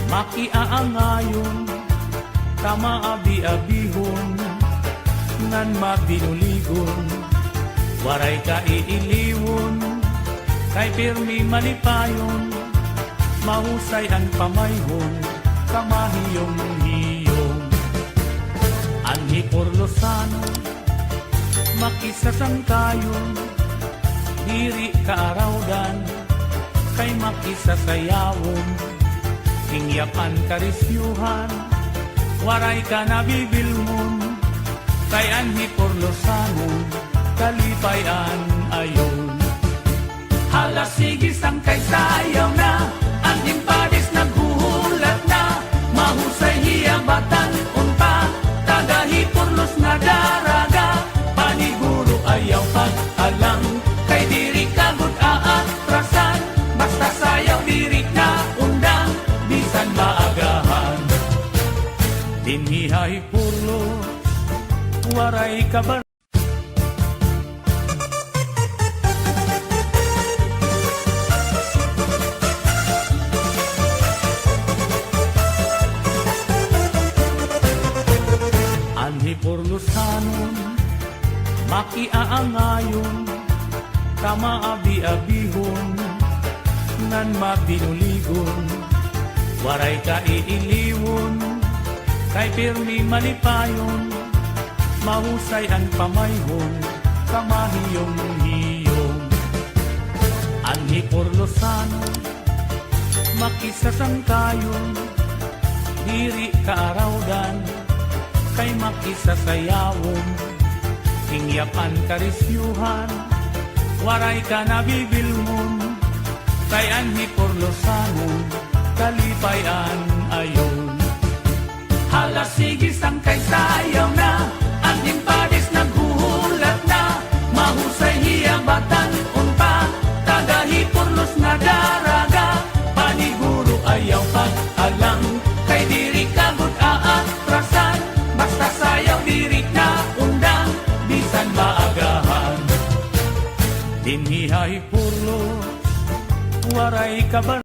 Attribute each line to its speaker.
Speaker 1: makiaangayon, tamaabi-abihon, ngan mabinuligon, waray ka iiliwon, kay pirmi malipayon, mahusay ang pamayhon, kamahiyong-hiyong. Anhi Porlosano, makisasangkayon, diri kaarawdan, kay makisasayawon, hingyapan karisyuhan, waray ka nabibilmon, kay Anhi Porlosano, kalipayan ayon. Hala sige sang kay sayaw na, ang impadis naghuhulat na, mahusay hiyabatan unpa, tagahi Porlos nga daraga, paniguro ayaw pag-alang, kay diri kagod aatrasan, basta sayaw diri na undang, bisan maagahan. Dinhihay Porlos, waray kabar. Anhi Porlosano, makiaangayon, tamaabi-abihon, ngan mabinuligon, waray ka iiliwon, kay pirmi malipayon, mahusay ang pamayhon, kamahiyong-hiyong. Anhi Porlosano, makisasangkayon, diri kaarawdan, kay makisasayawon, hingyapan karisyuhan, waray ka nabibilmon, kay Anhi Porlosano, kalipayan ayon. Hala sige sang kay sayaw na, ang impadis naghuhulat na, mahusay hiyabatan unpa, tagahi Porlos nga daraga, paniguro ayaw pag-alang, kay diri kagod aatrasan, basta sayaw diri na undang, bisan maagahan. Dinhihay Porlos, waray kabar.